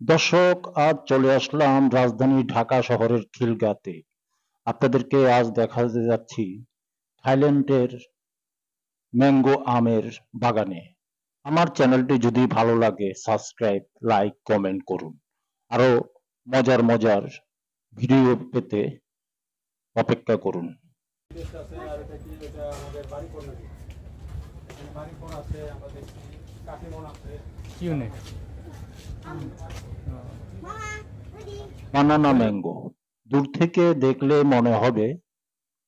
দর্শক, আজ চলে আসলাম রাজধানী ঢাকা শহরের খিলগাঁতে। আপনাদেরকে আজ দেখাতে যাচ্ছি থাইল্যান্ডের ম্যাঙ্গো আমের বাগানে। আমার চ্যানেলটি যদি ভালো লাগে সাবস্ক্রাইব, লাইক, কমেন্ট করুন। আরো মজার মজার ভিডিও পেতে অপেক্ষা করুন। বানানা ম্যাঙ্গো দূর থেকে দেখলে মনে হবে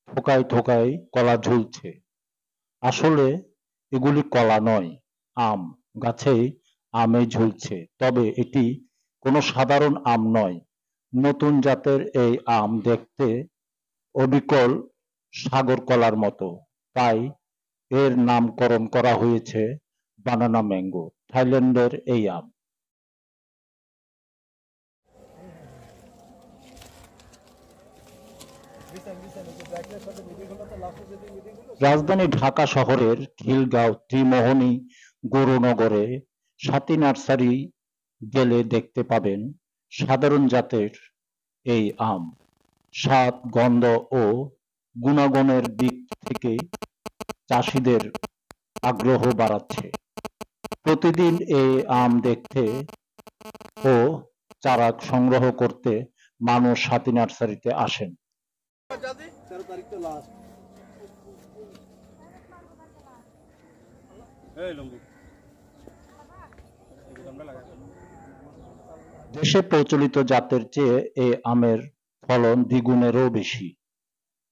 থোকায় থোকায় কলা ঝুলছে। আসলে এগুলি কলা নয়, আম। গাছেই আমে ঝুলছে। তবে এটি কোনো সাধারণ আম নয়। নতুন জাতের এই আম দেখতে অবিকল সাগর কলার মতো। তাই এর নামকরণ করা হয়েছে বানানা ম্যাঙ্গো। থাইল্যান্ডের এই আম। রাজধানী ঢাকা শহরের খিলগাঁও ত্রিমোহনী গৌরনগরে স্বাতী নার্সারি গেলে দেখতে পাবেন সাধারণ জাতের এই আম। স্বাদ, গন্ধ ও গুণাগুণের দিক থেকে চাষিদের আগ্রহ বাড়াচ্ছে। প্রতিদিন এই আম দেখতে ও চারা সংগ্রহ করতে মানুষ স্বাতী নার্সারিতে আসেন। দেশে প্রচলিত জাতের চেয়ে এ আমের ফলন দ্বিগুণেরও বেশি।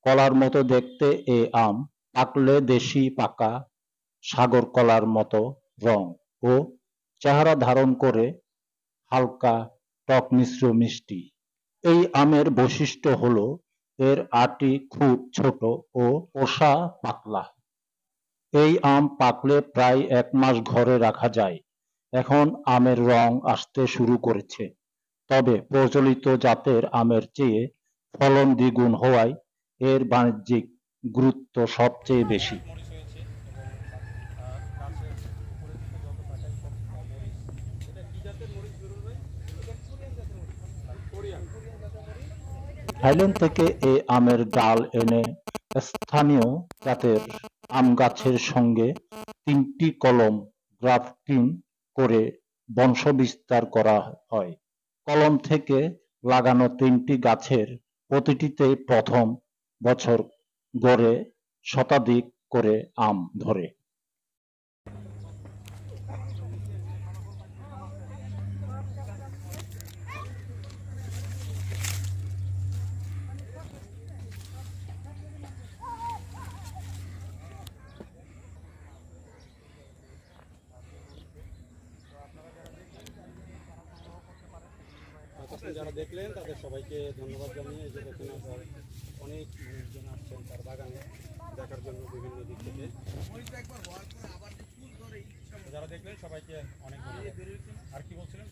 কলার মতো দেখতে এ আম, পাকলে দেশি পাকা সাগর কলার মতো রং ও চেহারা ধারণ করে, হালকা টক মিশ্র মিষ্টি। এই আমের বৈশিষ্ট্য হলো এর আটি খুব ছোট ও কোষা পাতলা। এই আম পাকলে প্রায় ১ মাস ঘরে রাখা যায়। এখন আমের রং আসতে শুরু করেছে। তবে প্রচলিত জাতের আমের চেয়ে ফলন দ্বিগুণ হওয়ায় এর বাণিজ্যিক গুরুত্ব সবচেয়ে বেশি। থাইল্যান্ড থেকে এ আমের ডাল এনে স্থানীয় জাতের আম গাছের সঙ্গে ৩টি কলম গ্রাফটিং করে বংশবিস্তার করা হয়। কলম থেকে লাগানো ৩টি গাছের প্রতিটিতেই প্রথম বছর গড়ে শতাধিক করে আম ধরে। যারা দেখলেন তাদের সবাইকে ধন্যবাদ জানিয়ে এই যে দেখেন আপনার অনেক মানুষজন আসছেন তার বাগানে দেখার জন্য বিভিন্ন দিক থেকে। যারা দেখলেন সবাইকে অনেক ধন্যবাদ। আর কি বলছিলেন?